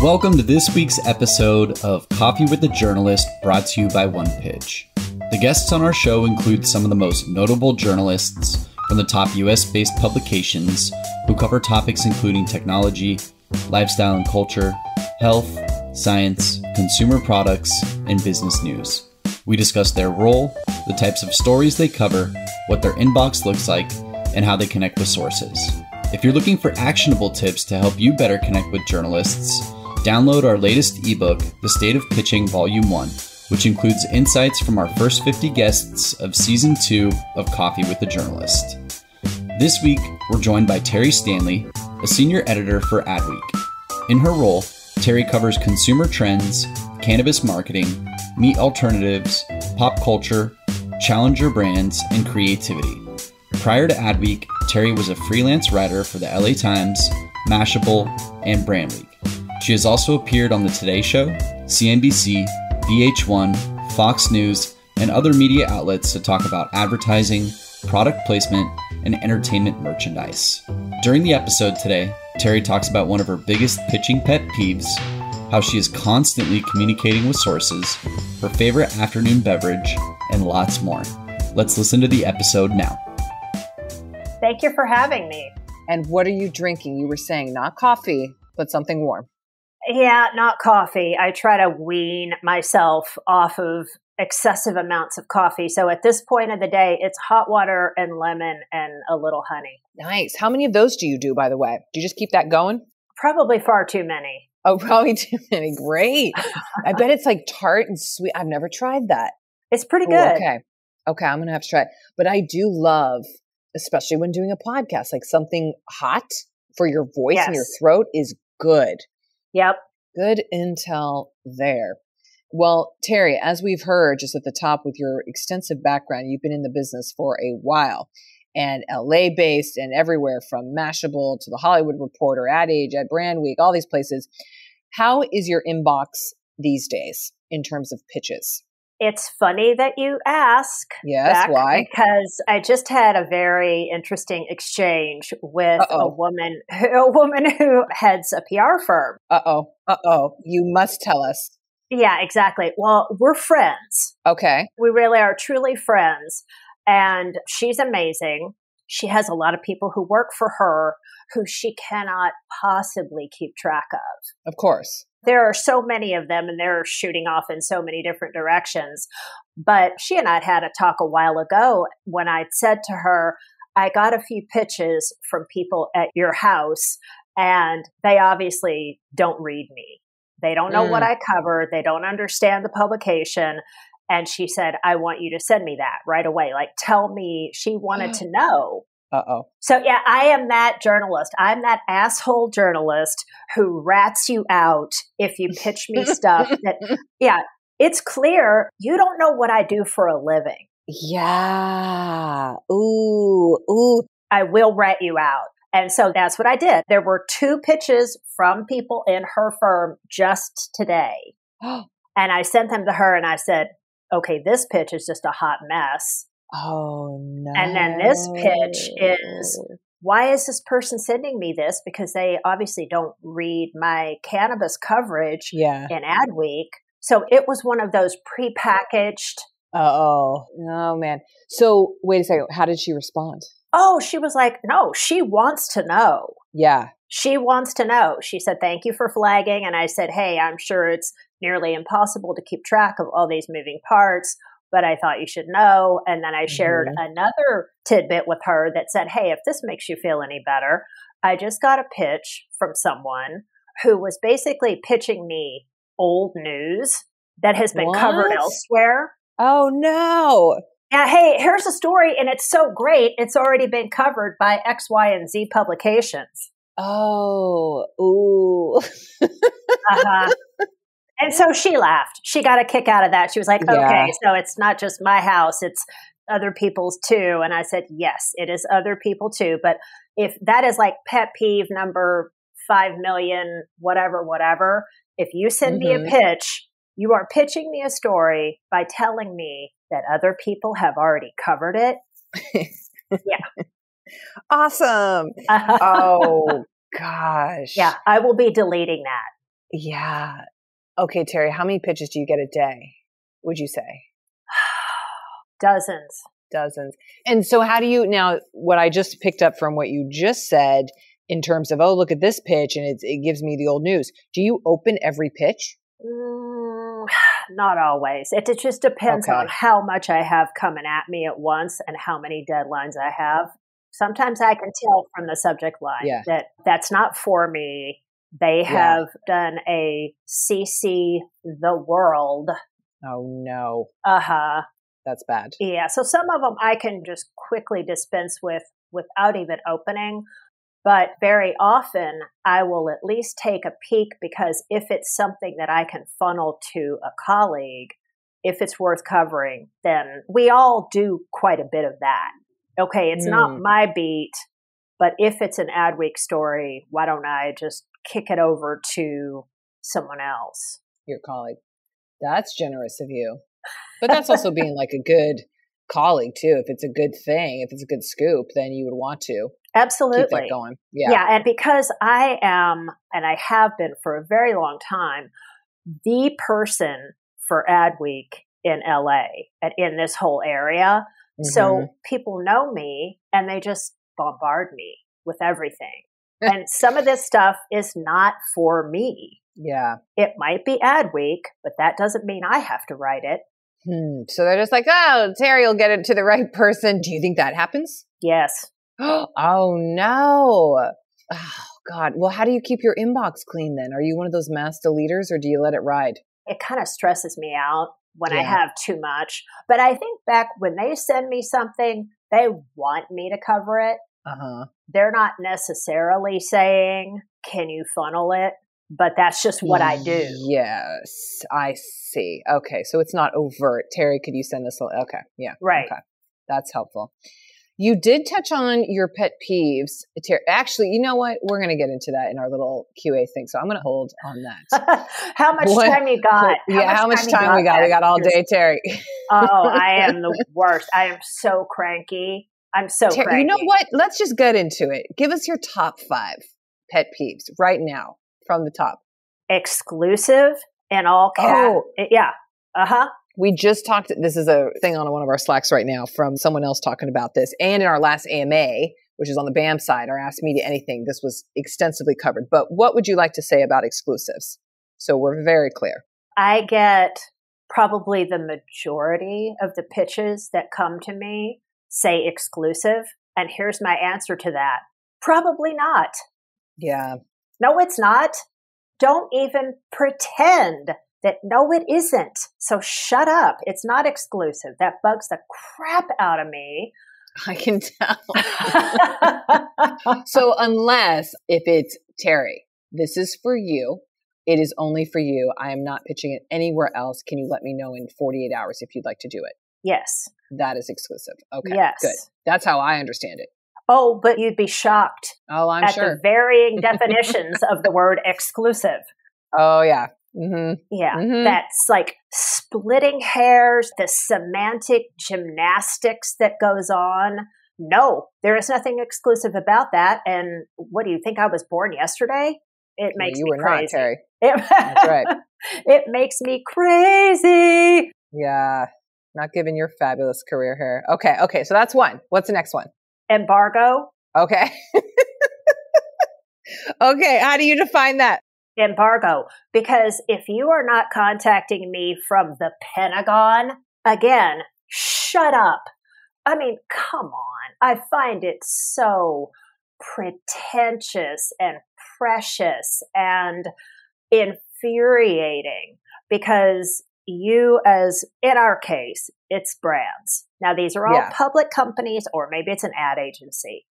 Welcome to this week's episode of Coffee with a Journalist, brought to you by One Pitch. The guests on our show include some of the most notable journalists from the top US-based publications who cover topics including technology, lifestyle and culture, health, science, consumer products, and business news. We discuss their role, the types of stories they cover, what their inbox looks like, and how they connect with sources. If you're looking for actionable tips to help you better connect with journalists, download our latest ebook, The State of Pitching Volume 1, which includes insights from our first 50 guests of Season 2 of Coffee with a Journalist. This week, we're joined by Terry Stanley, a senior editor for Adweek. In her role, Terry covers consumer trends, cannabis marketing, meat alternatives, pop culture, challenger brands, and creativity. Prior to Adweek, Terry was a freelance writer for the LA Times, Mashable, and Brand Week. She has also appeared on The Today Show, CNBC, VH1, Fox News, and other media outlets to talk about advertising, product placement, and entertainment merchandise. During the episode today, Terry talks about one of her biggest pitching pet peeves, how she is constantly communicating with sources, her favorite afternoon beverage, and lots more. Let's listen to the episode now. Thank you for having me. And what are you drinking? You were saying not coffee, but something warm. Yeah, not coffee. I try to wean myself off of excessive amounts of coffee. So at this point of the day, it's hot water and lemon and a little honey. Nice. How many of those do you do, by the way? Do you just keep that going? Probably far too many. Oh, probably too many. Great. I bet it's like tart and sweet. I've never tried that. It's pretty good. Okay, I'm going to have to try it. But I do love, especially when doing a podcast, like something hot for your voice and your throat is good. Yep. Good intel there. Well, Terry, as we've heard just at the top with your extensive background, you've been in the business for a while and LA based and everywhere from Mashable to the Hollywood Reporter, Ad Age, at Brand Week, all these places. How is your inbox these days in terms of pitches? It's funny that you ask. Yes, why? Because I just had a very interesting exchange with a woman who heads a PR firm. You must tell us. Yeah, exactly. Well, we're friends. Okay. We really are truly friends. And she's amazing. She has a lot of people who work for her who she cannot possibly keep track of. Of course. There are so many of them and they're shooting off in so many different directions. But she and I had a talk a while ago when I said to her, I got a few pitches from people at your house and they obviously don't read me. They don't know what I cover. They don't understand the publication. And she said, I want you to send me that right away. Like, tell me. She wanted to know. So yeah, I am that journalist. I'm that asshole journalist who rats you out if you pitch me stuff that, it's clear you don't know what I do for a living. Yeah. Ooh. I will rat you out. And so that's what I did. There were 2 pitches from people in her firm just today. And I sent them to her and I said, okay, this pitch is just a hot mess. Oh, no. And then this pitch is, why is this person sending me this? Because they obviously don't read my cannabis coverage in Adweek. So it was one of those prepackaged. Oh, man. So wait a second. How did she respond? Oh, she was like, no, she wants to know. Yeah. She wants to know. She said, thank you for flagging. And I said, hey, I'm sure it's nearly impossible to keep track of all these moving parts, but I thought you should know. And then I shared another tidbit with her that said, hey, if this makes you feel any better, I just got a pitch from someone who was basically pitching me old news that has been covered elsewhere. Oh, no. Yeah, hey, here's a story, and it's so great, it's already been covered by X, Y, and Z publications. Oh, ooh. And so she laughed. She got a kick out of that. She was like, okay, so it's not just my house, it's other people's too. And I said, yes, it is other people too. But if that is like pet peeve number 5 million, whatever, if you send me a pitch, you are pitching me a story by telling me that other people have already covered it. Yeah. Awesome. Oh, gosh. Yeah, I will be deleting that. Yeah. Okay, Terry, how many pitches do you get a day, would you say? Dozens. Dozens. And so how do you, now what I just picked up from what you just said in terms of, oh, look at this pitch and it gives me the old news. Do you open every pitch? Not always. It just depends Okay. on how much I have coming at me at once and how many deadlines I have. Sometimes I can tell from the subject line that that's not for me. They have done a CC the world. Oh, no. Uh-huh. That's bad. Yeah. So some of them I can just quickly dispense with without even opening. But very often I will at least take a peek, because if it's something that I can funnel to a colleague, if it's worth covering, then we all do quite a bit of that. Okay, it's not my beat, but if it's an Adweek story, why don't I just kick it over to someone else? Your colleague. That's generous of you. But that's also being like a good colleague too. If it's a good thing, if it's a good scoop, then you would want to absolutely keep that going. Yeah. And because I am, and I have been for a very long time, the person for Adweek in LA and in this whole area. So people know me and they just bombard me with everything. And some of this stuff is not for me. Yeah. It might be Adweek, but that doesn't mean I have to write it. So they're just like, oh, Terry will get it to the right person. Do you think that happens? Yes. Oh, no. Oh, God. Well, how do you keep your inbox clean then? Are you one of those mass deleters or do you let it ride? It kind of stresses me out when I have too much. But I think back when they send me something, they want me to cover it. They're not necessarily saying, can you funnel it? But that's just what I do. Yes, I see. Okay, so it's not overt. Terry, could you send us okay, yeah. Right. Okay, that's helpful. You did touch on your pet peeves. Actually, you know what? We're going to get into that in our little QA thing. So I'm going to hold on that. How much time you got? How much time we got? We got all day, Terry. Oh, I am the worst. I am so cranky. I'm so cranky. You know what? Let's just get into it. Give us your top 5 pet peeves right now from the top. Exclusive and all caps. Yeah. We just talked, this is a thing on one of our Slacks right now from someone else talking about this. And in our last AMA, which is on the BAM side, or Ask Media Anything, this was extensively covered. But what would you like to say about exclusives? So we're very clear. I get probably the majority of the pitches that come to me say exclusive. And here's my answer to that. Probably not. Yeah. No, it's not. Don't even pretend that no, it isn't. So shut up. It's not exclusive. That bugs the crap out of me. I can tell. So unless if it's Terry, this is for you. It is only for you. I am not pitching it anywhere else. Can you let me know in 48 hours if you'd like to do it? Yes. That is exclusive. Okay. Yes. Good. That's how I understand it. Oh, but you'd be shocked. Oh, I'm sure. At the varying definitions of the word exclusive. Oh, yeah. That's like splitting hairs, the semantic gymnastics that goes on. No, there is nothing exclusive about that. And what do you think? I was born yesterday? It makes me crazy. Not, Terry. That's right. It makes me crazy. Yeah. Not given your fabulous career here. Okay. So that's one. What's the next one? Embargo. Okay. Okay. How do you define that? Embargo. Because if you are not contacting me from the Pentagon, again, shut up. I mean, come on. I find it so pretentious and precious and infuriating because you, as in our case, it's brands. Now, these are all public companies, or maybe it's an ad agency.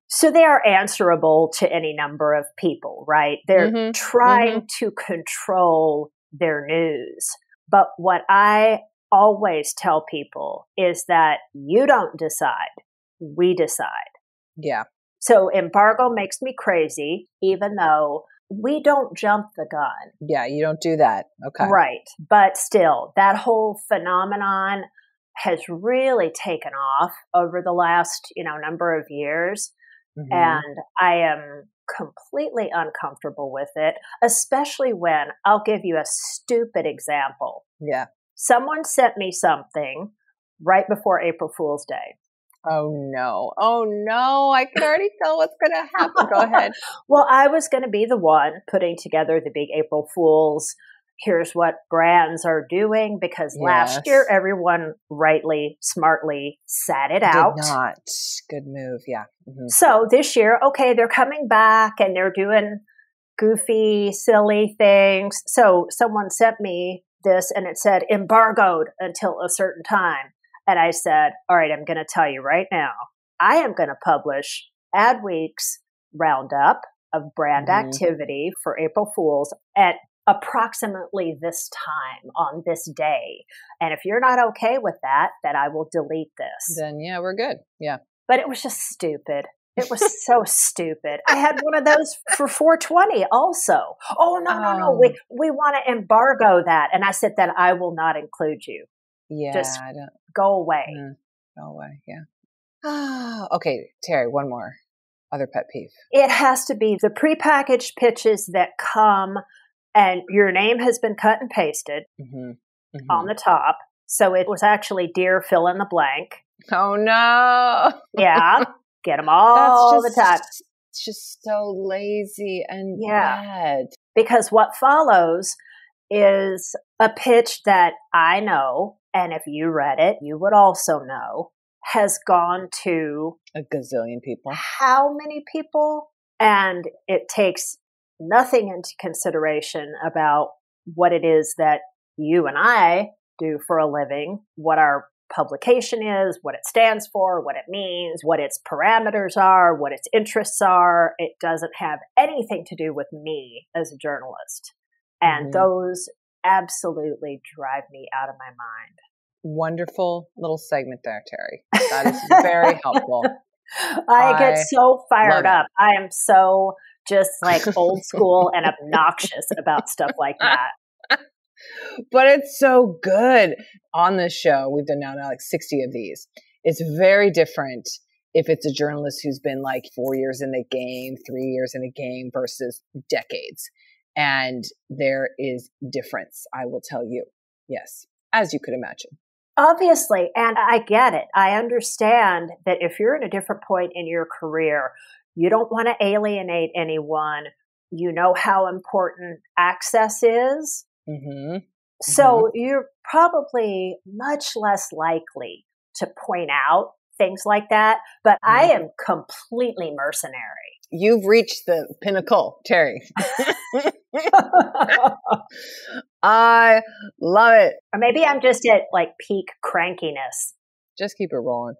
So they are answerable to any number of people, right? They're trying to control their news. But what I always tell people is that you don't decide, we decide. Yeah. So embargo makes me crazy, even though we don't jump the gun. Yeah, you don't do that. Okay. Right. But still, that whole phenomenon has really taken off over the last, number of years. And I am completely uncomfortable with it, especially when, I'll give you a stupid example. Yeah. Someone sent me something right before April Fool's Day. Oh no. I can already tell what's going to happen. Go ahead. Well, I was going to be the one putting together the big April Fools. Here's what brands are doing, because last year everyone rightly, smartly sat it out. Did not. Good move. Yeah. Mm-hmm. So this year, okay, they're coming back and they're doing goofy, silly things. So someone sent me this and it said embargoed until a certain time. And I said, all right, I'm going to tell you right now, I am going to publish Adweek's roundup of brand activity for April Fools at approximately this time on this day. And if you're not okay with that, then I will delete this. Then yeah, we're good. Yeah. But it was just stupid. It was so stupid. I had one of those for 420 also. Oh, no. We want to embargo that. And I said, then I will not include you. Yeah. Just go away. Go away. Yeah. Okay, Terry, one more. Other pet peeve. It has to be the prepackaged pitches that come and your name has been cut and pasted on the top. So it was actually dear fill in the blank. Oh, no. Yeah. Get them all the time. It's just so lazy and bad. Because what follows is a pitch that I know, and if you read it, you would also know, has gone to a gazillion people. How many people? And it takes nothing into consideration about what it is that you and I do for a living, what our publication is, what it stands for, what it means, what its parameters are, what its interests are. It doesn't have anything to do with me as a journalist. And those absolutely drive me out of my mind. Wonderful little segment there, Terry. That is very helpful. I get so fired up. I am so just like old school and obnoxious about stuff like that. But it's so good on this show. We've done now like 60 of these. It's very different if it's a journalist who's been like 4 years in the game, 3 years in the game versus decades. And there is difference, I will tell you. Yes, as you could imagine. Obviously, and I get it. I understand that if you're in a different point in your career, you don't want to alienate anyone. You know how important access is. So you're probably much less likely to point out things like that. But I am completely mercenary. You've reached the pinnacle, Terry. I love it. Or maybe I'm just at like peak crankiness. Just keep it rolling.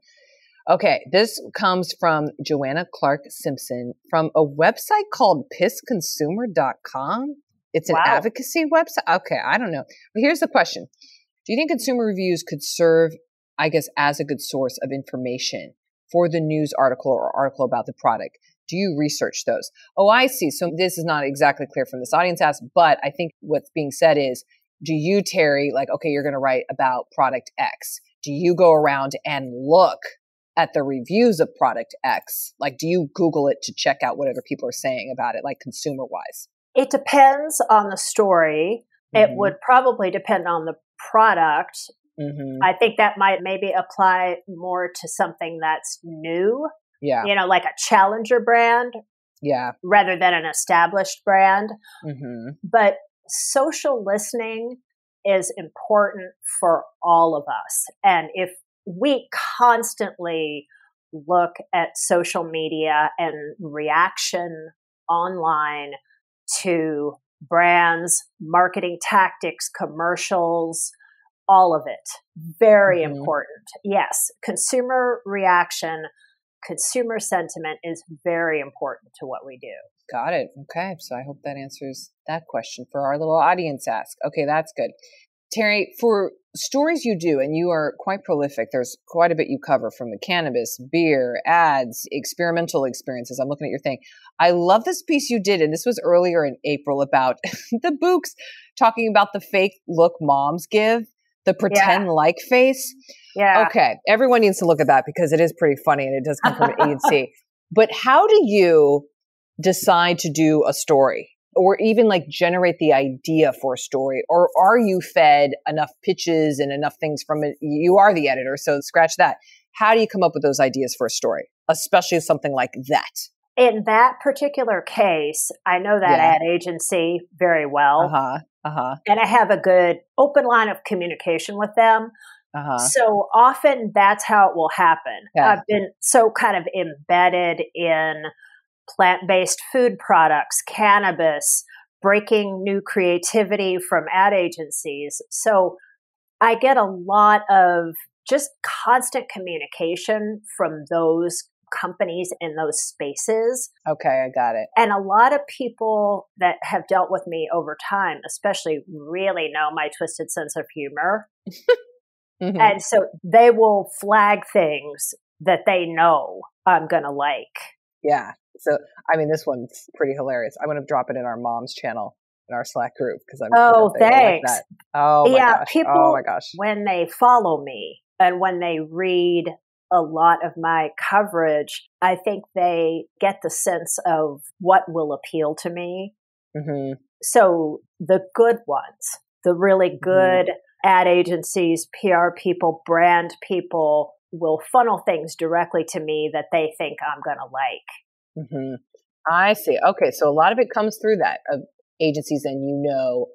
Okay, this comes from Joanna Clark Simpson from a website called pissconsumer.com. It's an advocacy website. Okay, I don't know. But here's the question. Do you think consumer reviews could serve, I guess, as a good source of information for the news article or article about the product? Do you research those? Oh, I see. So this is not exactly clear from this audience ask, but I think what's being said is, do you, Terry, like, okay, you're going to write about product X. Do you go around and look at the reviews of product X? Like, do you Google it to check out what other people are saying about it, like consumer wise? It depends on the story. It would probably depend on the product. I think that might maybe apply more to something that's new. Yeah. You know, like a challenger brand. Yeah. Rather than an established brand. But social listening is important for all of us. And if we constantly look at social media and reaction online to brands, marketing tactics, commercials, all of it, very important. Yes, consumer reaction, consumer sentiment is very important to what we do. Got it. Okay. So I hope that answers that question for our little audience ask. Okay, that's good. Terry, for stories you do, and you are quite prolific, there's quite a bit you cover from the cannabis, beer, ads, experimental experiences. I'm looking at your thing. I love this piece you did, and this was earlier in April about the Books, talking about the fake look moms give, the pretend like face. Yeah. Okay. Everyone needs to look at that because it is pretty funny and it does come from an agency. But how do you decide to do a story or even like generate the idea for a story? Or are you fed enough pitches and enough things from it? You are the editor, so scratch that. How do you come up with those ideas for a story, especially something like that? In that particular case, I know that ad agency very well. And I have a good open line of communication with them. So often that's how it will happen. Yeah. I've been so kind of embedded in plant-based food products, cannabis, breaking new creativity from ad agencies. So I get a lot of just constant communication from those companies in those spaces. Okay, I got it. And a lot of people that have dealt with me over time, especially, really know my twisted sense of humor. And so they will flag things that they know I'm going to like. Yeah. So, I mean, this one's pretty hilarious. I'm going to drop it in our mom's channel in our Slack group because I'm thanks. Like that. Oh my gosh. People, oh my gosh. When they follow me and when they read a lot of my coverage, I think they get the sense of what will appeal to me. So the good ones, the really good ad agencies, PR people, brand people will funnel things directly to me that they think I'm going to like. I see. Okay. So a lot of it comes through that of agencies and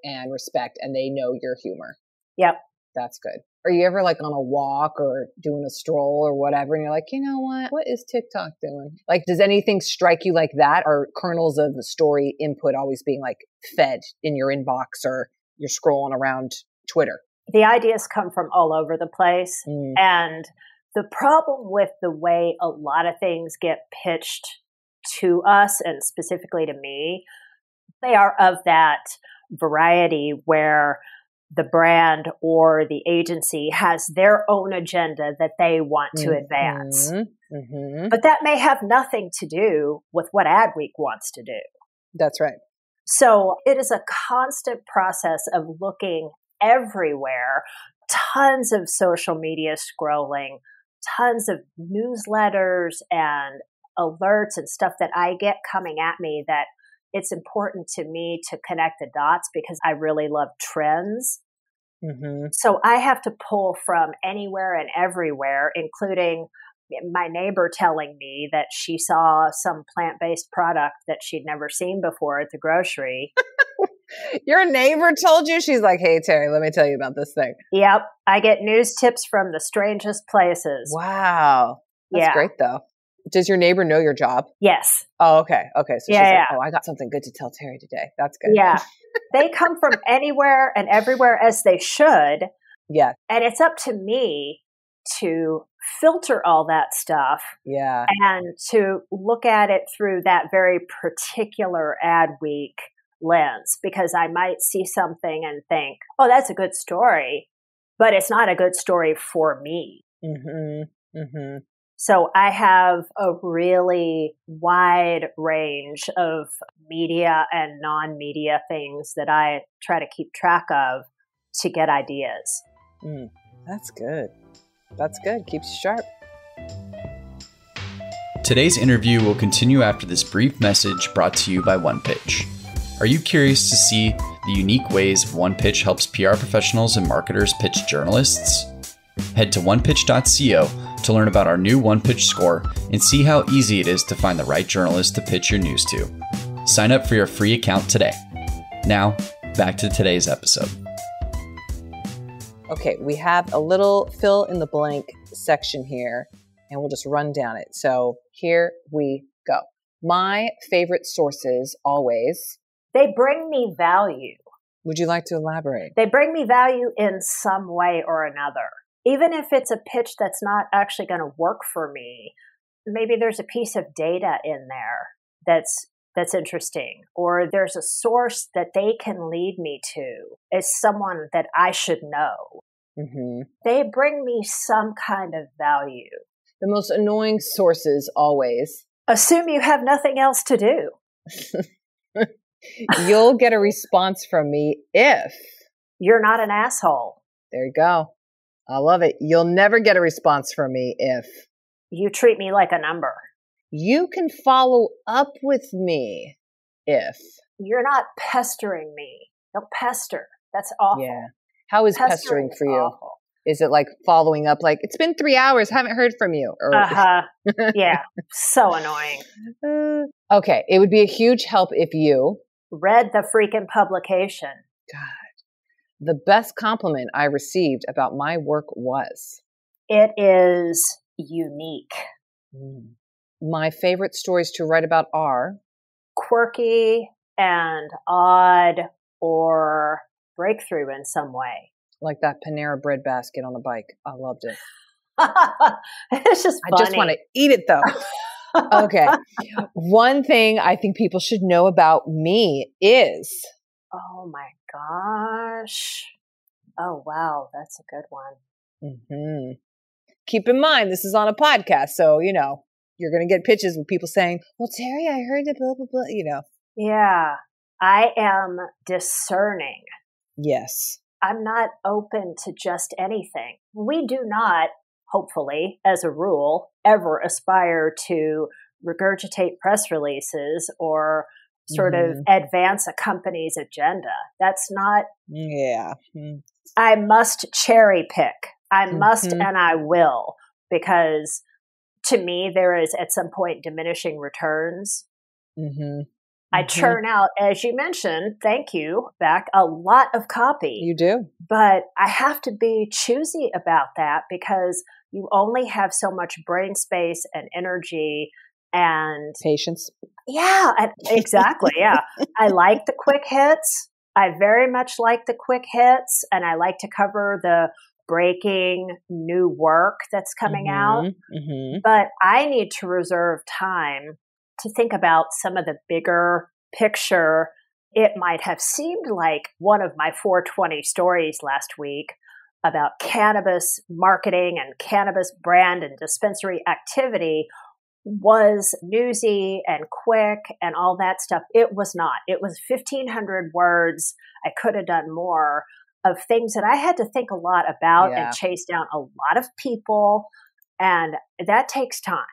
and respect, and they know your humor. Yep. That's good. Are you ever like on a walk or doing a stroll or whatever, and you're like, you know what is TikTok doing? Like, does anything strike you like that? Or kernels of the story input always being like fed in your inbox or you're scrolling around Twitter? The ideas come from all over the place. And the problem with the way a lot of things get pitched to us, and specifically to me, they are of that variety where the brand or the agency has their own agenda that they want to advance. But that may have nothing to do with what Adweek wants to do. That's right. So it is a constant process of looking everywhere, tons of social media scrolling, tons of newsletters and alerts and stuff that I get coming at me that it's important to me to connect the dots because I really love trends. So I have to pull from anywhere and everywhere, including my neighbor telling me that she saw some plant-based product that she'd never seen before at the grocery. Your neighbor told you? She's like, hey, Terry, let me tell you about this thing. Yep. I get news tips from the strangest places. Wow. That's great, though. Does your neighbor know your job? Yes. Oh, okay. Okay. So she's like, oh, I got something good to tell Terry today. That's good. Yeah. They come from anywhere and everywhere, as they should. Yeah. And it's up to me to filter all that stuff. Yeah. And to look at it through that very particular Adweek lens, because I might see something and think, oh, that's a good story, but it's not a good story for me. So I have a really wide range of media and non-media things that I try to keep track of to get ideas. That's good. That's good. Keeps you sharp. Today's interview will continue after this brief message brought to you by OnePitch. Are you curious to see the unique ways OnePitch helps PR professionals and marketers pitch journalists? Head to onepitch.co to learn about our new OnePitch score and see how easy it is to find the right journalist to pitch your news to. Sign up for your free account today. Now, back to today's episode. Okay, we have a little fill in the blank section here, and we'll just run down it. So here we go. My favorite sources always. They bring me value. Would you like to elaborate? They bring me value in some way or another. Even if it's a pitch that's not actually going to work for me, maybe there's a piece of data in there that's interesting, or there's a source that they can lead me to as someone that I should know. They bring me some kind of value. The most annoying sources always. Assume you have nothing else to do. You'll get a response from me if you're not an asshole. There you go. I love it. You'll never get a response from me if you treat me like a number. You can follow up with me if. You're not pestering me. Don't pester. That's awful. Yeah. How is pestering for you? Awful. Is it like following up, like, it's been 3 hours, haven't heard from you? Or Yeah. So annoying. Okay. It would be a huge help if you read the freaking publication. God. The best compliment I received about my work was. It is unique. My favorite stories to write about are quirky and odd or breakthrough in some way. Like that Panera bread basket on a bike. I loved it. It's just funny. I just want to eat it though. Okay. One thing I think people should know about me is. Oh my gosh. Oh, wow. That's a good one. Keep in mind, this is on a podcast. So, you know, you're going to get pitches with people saying, well, Terry, I heard that blah, blah, blah, you know. Yeah. I am discerning. Yes. I'm not open to just anything. We do not, hopefully, as a rule, ever aspire to regurgitate press releases or sort of advance a company's agenda. That's not. Yeah. I must cherry pick. I must and I will, because to me, there is at some point diminishing returns. I churn out, as you mentioned, thank you, back a lot of copy. You do. But I have to be choosy about that because you only have so much brain space and energy and patience. Yeah, exactly. Yeah. I like the quick hits. I very much like the quick hits, and I like to cover the breaking new work that's coming out. But I need to reserve time to think about some of the bigger picture. It might have seemed like one of my 420 stories last week about cannabis marketing and cannabis brand and dispensary activity was newsy and quick and all that stuff. It was not. It was 1,500 words. I could have done more of things that I had to think a lot about and chase down a lot of people. And that takes time.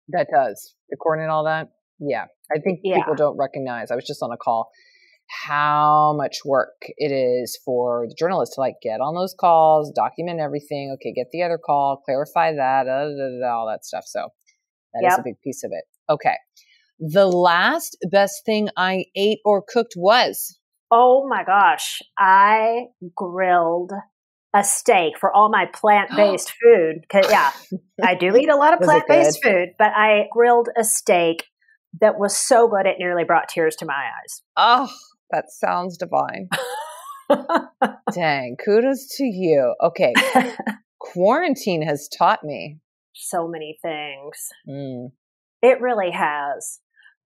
That does. Recording all that. Yeah. I think people don't recognize. I was just on a call. How much work it is for the journalist to like get on those calls, document everything. Okay, get the other call, clarify that, all that stuff. So that is a big piece of it. Okay. The last best thing I ate or cooked was? Oh my gosh. I grilled a steak for all my plant-based food. I do eat a lot of plant-based food, but I grilled a steak that was so good it nearly brought tears to my eyes. Oh, that sounds divine. Dang, kudos to you. Okay. Quarantine has taught me so many things. It really has.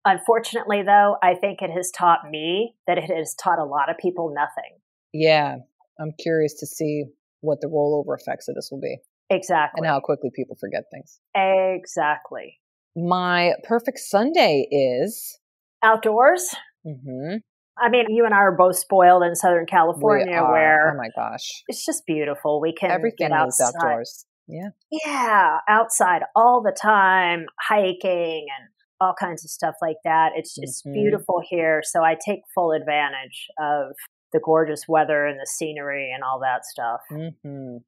Unfortunately, though, I think it has taught me that it has taught a lot of people nothing. Yeah. I'm curious to see what the rollover effects of this will be. Exactly. And how quickly people forget things. Exactly. My perfect Sunday is? Outdoors. I mean, you and I are both spoiled in Southern California where, oh my gosh, it's just beautiful. We can everything get is outdoors. Yeah. Yeah. Outside all the time, hiking and all kinds of stuff like that. It's just beautiful here. So I take full advantage of the gorgeous weather and the scenery and all that stuff.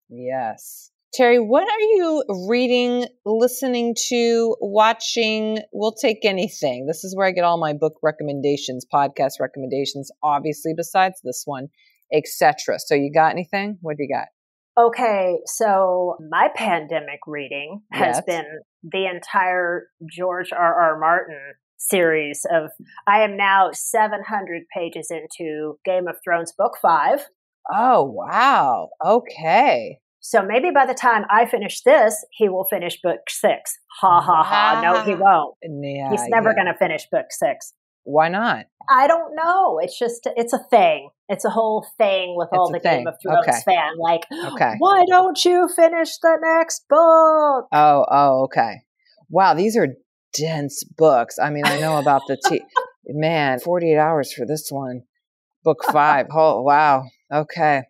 Yes. Terry, what are you reading, listening to, watching? We'll take anything. This is where I get all my book recommendations, podcast recommendations, obviously, besides this one, etc. So you got anything? What do you got? Okay, so my pandemic reading has been the entire George R.R. Martin series of, I am now 700 pages into Game of Thrones Book 5. Oh, wow. Okay. So maybe by the time I finish this, he will finish book 6. Ha, ha, ha. No, he won't. Yeah, he's never going to finish book 6. Why not? I don't know. It's just, it's a thing. It's a whole thing with all the Game of Thrones fan. Like, why don't you finish the next book? Oh, okay. Wow, these are dense books. I mean, I know about the man, 48 hours for this one. Book 5. Oh, wow. Okay.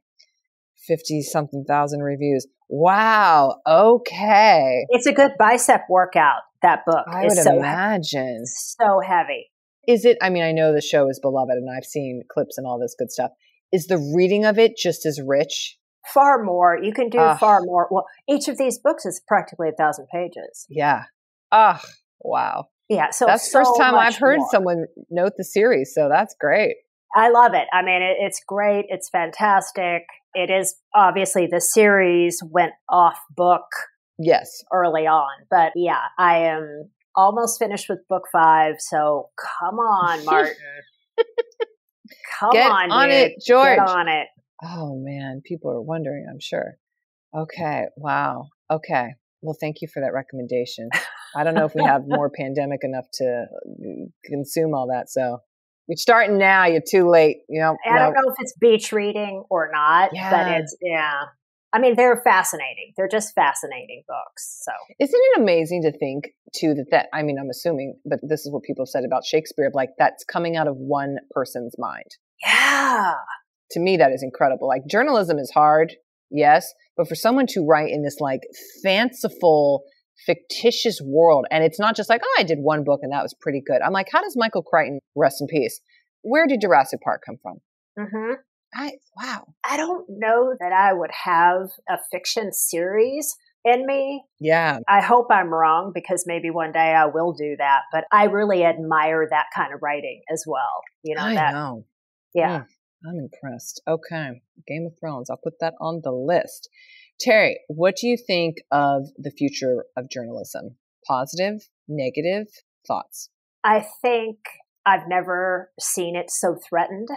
50-something thousand reviews. Wow. Okay. It's a good bicep workout. That book I is would so imagine. so heavy. Is it, I mean, I know the show is beloved and I've seen clips and all this good stuff. Is the reading of it just as rich? Far more. You can do far more. Well, each of these books is practically 1,000 pages. Yeah. Wow. Yeah. So that's the first time I've heard more. someone note the series. So that's great. I love it. I mean, it's great. It's fantastic. It is obviously the series went off book. Yes. Early on. But yeah, I am almost finished with book 5. So come on, Martin. Get on it, George. Get on it. Oh man, people are wondering, I'm sure. Okay. Wow. Okay. Well, thank you for that recommendation. I don't know if we have more pandemic enough to consume all that. So you're starting now. You're too late. I don't know if it's beach reading or not, but it's, I mean, they're fascinating. They're just fascinating books. So isn't it amazing to think too that I mean, I'm assuming, but this is what people have said about Shakespeare, like that's coming out of one person's mind. Yeah. To me, that is incredible. Like journalism is hard. Yes. But for someone to write in this like fanciful, fictitious world, and it's not just like, oh, I did one book and that was pretty good. I'm like, how does Michael Crichton, rest in peace, where did Jurassic Park come from? Mm-hmm. Wow. I don't know that I would have a fiction series in me. Yeah. I hope I'm wrong because maybe one day I will do that. But I really admire that kind of writing as well. I know. Yeah. I'm impressed. Okay. Game of Thrones. I'll put that on the list. Terry, what do you think of the future of journalism? Positive, negative thoughts? I think I've never seen it so threatened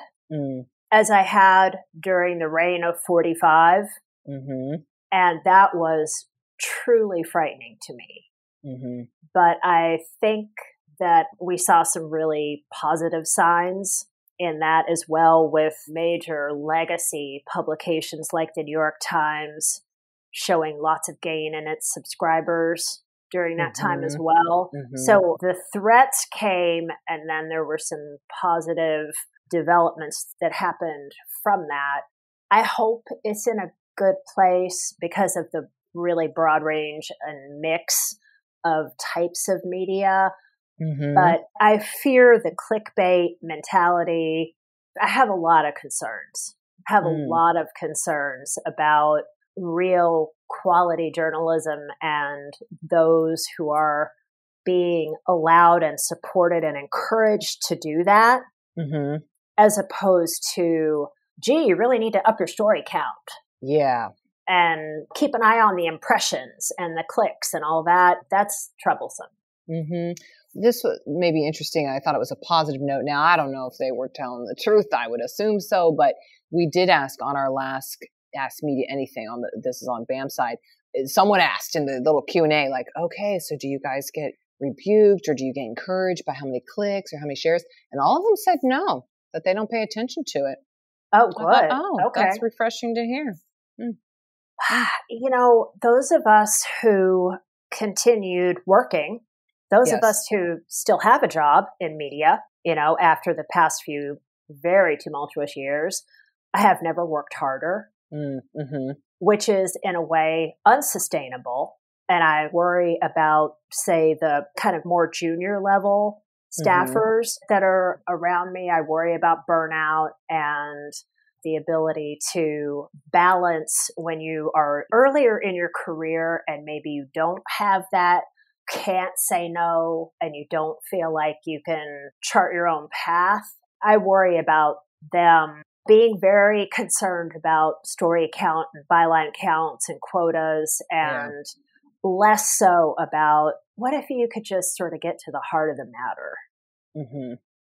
as I had during the reign of 45. Mm-hmm. And that was truly frightening to me. Mm-hmm. But I think that we saw some really positive signs in that as well, with major legacy publications like the New York Times showing lots of gain in its subscribers during that time as well. Mm-hmm. So the threats came, and then there were some positive developments that happened from that. I hope it's in a good place because of the really broad range and mix of types of media. Mm-hmm. But I fear the clickbait mentality. I have a lot of concerns. I have a lot of concerns about real quality journalism and those who are being allowed and supported and encouraged to do that, as opposed to, gee, you really need to up your story count. Yeah. And keep an eye on the impressions and the clicks and all that. That's troublesome. Mm-hmm. This was maybe interesting. I thought it was a positive note. Now, I don't know if they were telling the truth. I would assume so, but we did ask on our last Ask Media Anything on this is on BAM side. Someone asked in the little Q&A, like, okay, so do you guys get rebuked or do you get encouraged by how many clicks or how many shares? And all of them said no, that they don't pay attention to it. Oh, good. Okay. That's refreshing to hear. You know, those of us who continued working, those of us who still have a job in media, you know, after the past few very tumultuous years, I have never worked harder, which is in a way unsustainable. And I worry about, say, the kind of more junior level staffers that are around me. I worry about burnout and the ability to balance when you are earlier in your career and maybe you don't have that can't say no and you don't feel like you can chart your own path. I worry about them being very concerned about story count and byline counts and quotas and less so about what if you could just sort of get to the heart of the matter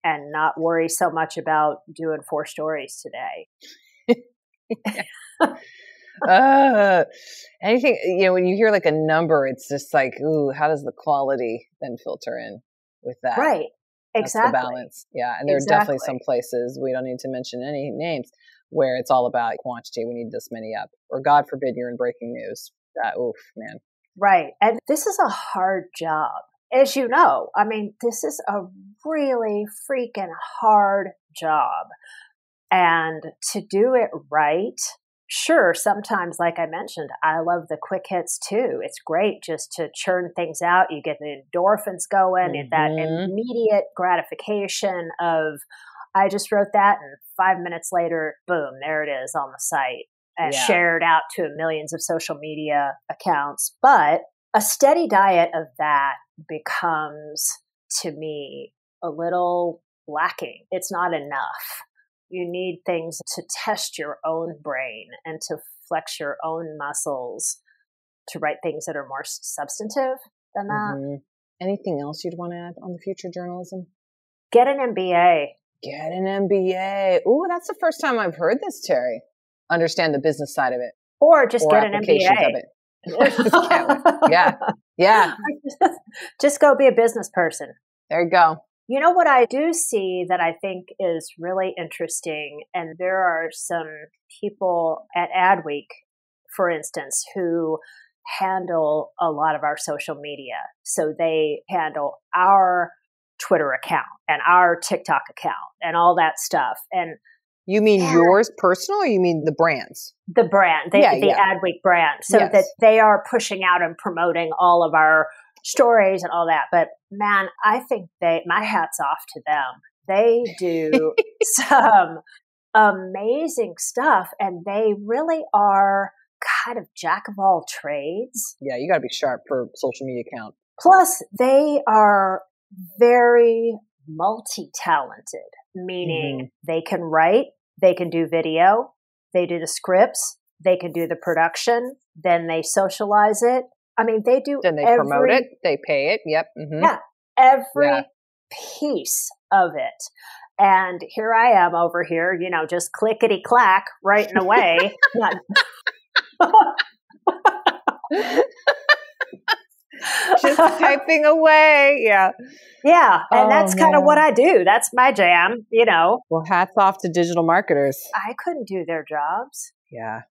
and not worry so much about doing 4 stories today. Anything, you know, when you hear like a number, it's just like, ooh, how does the quality then filter in with that? Right. Exactly. That's the balance. Yeah. And there are definitely some places, we don't need to mention any names, where it's all about quantity. We need this many up. Or God forbid you're in breaking news. Oof, man. Right. And this is a hard job. As you know, I mean, this is a really freaking hard job. And to do it right sure, sometimes, like I mentioned, I love the quick hits too. It's great just to churn things out. You get the endorphins going, that immediate gratification of, I just wrote that, and 5 minutes later, boom, there it is on the site and shared out to millions of social media accounts. But a steady diet of that becomes, to me, a little lacking. It's not enough. You need things to test your own brain and to flex your own muscles to write things that are more substantive than that. Anything else you'd want to add on the future journalism? Get an MBA. Get an MBA. Ooh, that's the first time I've heard this, Terry. Understand the business side of it. Or just get an MBA. Of it. Yeah. Just go be a business person. There you go. You know what I do see that I think is really interesting, and there are some people at Adweek, for instance, who handle a lot of our social media. So they handle our Twitter account and our TikTok account and all that stuff. And you mean yours personal, or you mean the brands? The brand, the Adweek brand. So that they are pushing out and promoting all of our stories and all that. But man, I think my hat's off to them. They do some amazing stuff, and they really are kind of jack of all trades. Yeah, you got to be sharp for a social media account. Plus, they are very multi-talented, meaning they can write, they can do video, they do the scripts, they can do the production, then they socialize it. I mean, they do. Then they promote it. They pay it. Yep. Yeah. Every piece of it. And here I am over here, just clickety clack writing away. Just typing away. Yeah. Yeah. And that's kind of what I do. That's my jam, Well, hats off to digital marketers. I couldn't do their jobs. Yeah.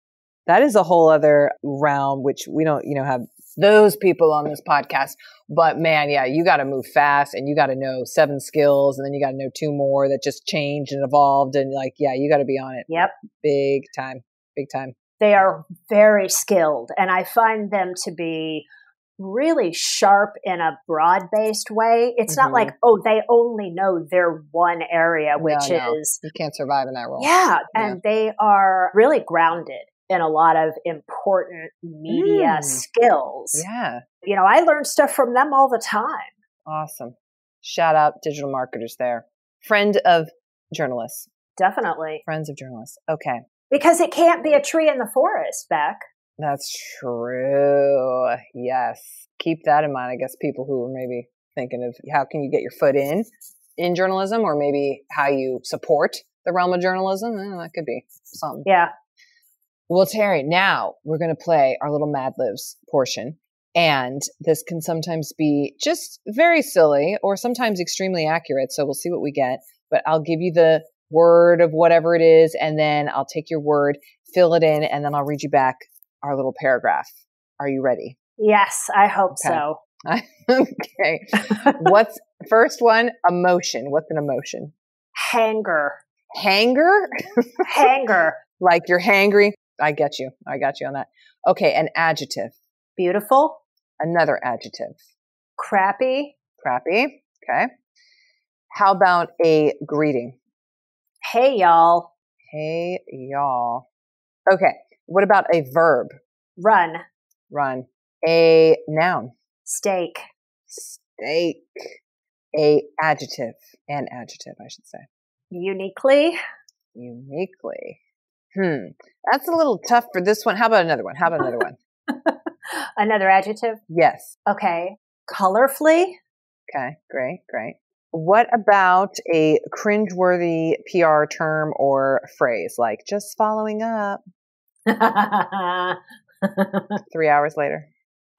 That is a whole other realm, which we don't, have those people on this podcast. But man, yeah, you got to move fast, and you got to know 7 skills, and then you got to know 2 more that just changed and evolved. And you got to be on it. Yep. Big time. Big time. They are very skilled, and I find them to be really sharp in a broad-based way. It's not like, they only know their one area, which is... You can't survive in that role. Yeah, and they are really grounded in a lot of important media skills. Yeah. I learn stuff from them all the time. Awesome. Shout out digital marketers there. Friend of journalists. Definitely. Friends of journalists. Okay. Because it can't be a tree in the forest, Beck. That's true. Yes. Keep that in mind. I guess people who are maybe thinking of how can you get your foot in journalism, or maybe how you support the realm of journalism. That could be something. Yeah. Well, Terry, now we're going to play our little Mad Libs portion. And this can sometimes be just very silly or sometimes extremely accurate. So we'll see what we get. But I'll give you the word of whatever it is, and then I'll take your word, fill it in, and then I'll read you back our little paragraph. Are you ready? Yes, I hope so. Okay. What's first one? Emotion. What's an emotion? Hanger. Hanger? Hanger. Like you're hangry? I get you. I got you on that. Okay, an adjective. Beautiful. Another adjective. Crappy. Crappy. Okay. How about a greeting? Hey, y'all. Hey, y'all. Okay. What about a verb? Run. Run. A noun? Steak. Steak. A adjective. An adjective, I should say. Uniquely. Uniquely. That's a little tough for this one. How about another one? Another adjective? Yes. Okay. Colorfully. Okay. Great. What about a cringeworthy PR term or phrase, like just following up? 3 hours later.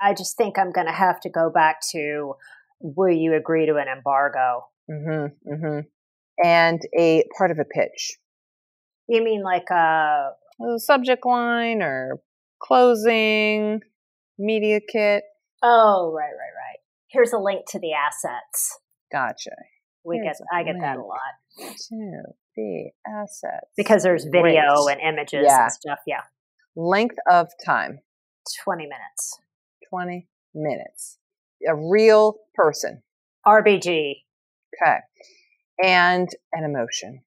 I just think I'm going to have to go back to, will you agree to an embargo? And a part of a pitch. You mean like a subject line or closing, media kit? Oh, right. Here's a link to the assets. Gotcha. I get that a lot. To the assets. Because there's video and images and stuff. Yeah. Length of time? 20 minutes. 20 minutes. A real person? RBG. Okay. And an emotion?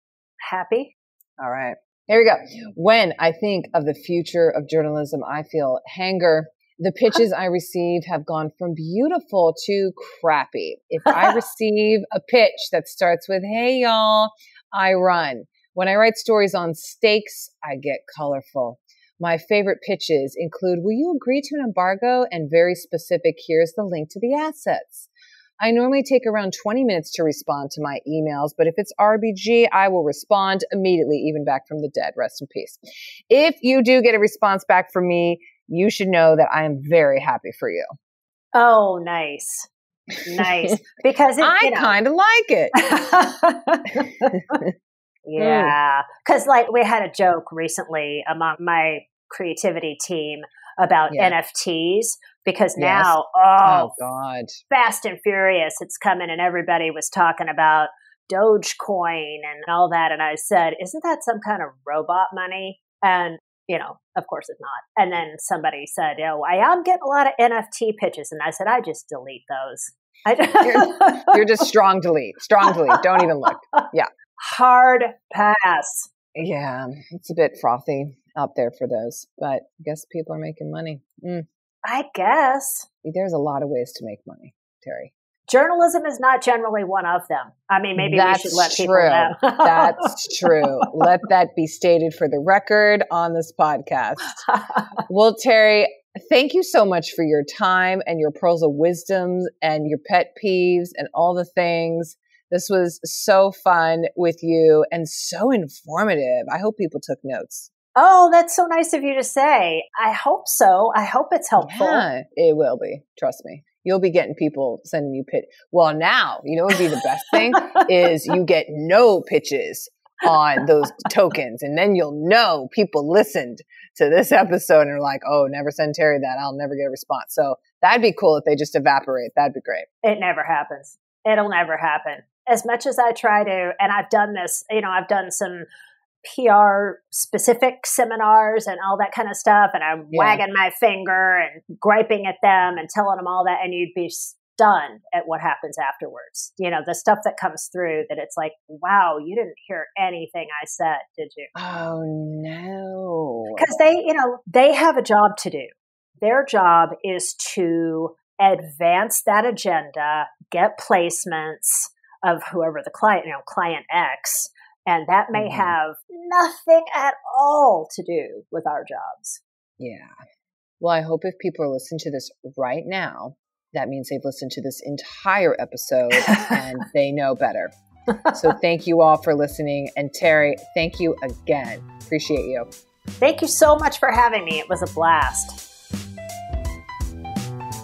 Happy. All right. Here we go. When I think of the future of journalism, I feel hanger. The pitches I receive have gone from beautiful to crappy. If I receive a pitch that starts with, hey, y'all, I run. When I write stories on stakes, I get colorful. My favorite pitches include, will you agree to an embargo? And very specific, here's the link to the assets. I normally take around 20 minutes to respond to my emails, but if it's RBG, I will respond immediately, even back from the dead. Rest in peace. If you do get a response back from me, you should know that I am very happy for you. Oh, nice. Nice. Because I kind of like it. Yeah. Because like we had a joke recently among my creativity team about NFTs, because now, oh God, fast and furious, it's coming, and everybody was talking about Dogecoin and all that. And I said, isn't that some kind of robot money? And, of course it's not. And then somebody said, I am getting a lot of NFT pitches. And I said, I just delete those. You're just strong delete. Don't even look. Yeah. Hard pass. Yeah. It's a bit frothy out there for those, but I guess people are making money. I guess. There's a lot of ways to make money, Terry. Journalism is not generally one of them. I mean, maybe we should let people know. That's true. Let that be stated for the record on this podcast. Well, Terry, thank you so much for your time and your pearls of wisdom and your pet peeves and all the things. This was so fun with you and so informative. I hope people took notes. Oh, that's so nice of you to say. I hope so. I hope it's helpful. Yeah, it will be. Trust me. You'll be getting people sending you pitch. Well, now, what would be the best thing is you get no pitches on those tokens. And then you'll know people listened to this episode and are like, oh, never send Terry that. I'll never get a response. So that'd be cool if they just evaporate. That'd be great. It never happens. It'll never happen. As much as I try to, and I've done this, I've done some PR specific seminars and all that kind of stuff. And I'm wagging my finger and griping at them and telling them all that. And you'd be stunned at what happens afterwards. The stuff that comes through that it's like, wow, you didn't hear anything I said, did you? Oh, no. Because they have a job to do. Their job is to advance that agenda, get placements of whoever the client, client X. And that may have nothing at all to do with our jobs. Yeah. Well, I hope if people are listening to this right now, that means they've listened to this entire episode and they know better. So thank you all for listening. And Terry, thank you again. Appreciate you. Thank you so much for having me. It was a blast.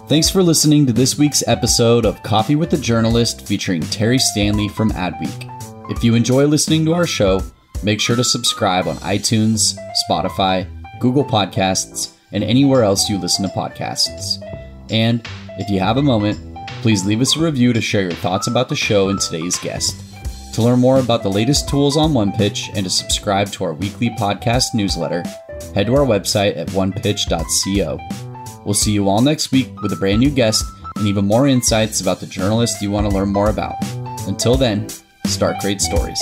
Thanks for listening to this week's episode of Coffee with the Journalist featuring Terry Stanley from Adweek. If you enjoy listening to our show, make sure to subscribe on iTunes, Spotify, Google Podcasts, and anywhere else you listen to podcasts. And if you have a moment, please leave us a review to share your thoughts about the show and today's guest. To learn more about the latest tools on OnePitch and to subscribe to our weekly podcast newsletter, head to our website at onepitch.co. We'll see you all next week with a brand new guest and even more insights about the journalists you want to learn more about. Until then, start great stories.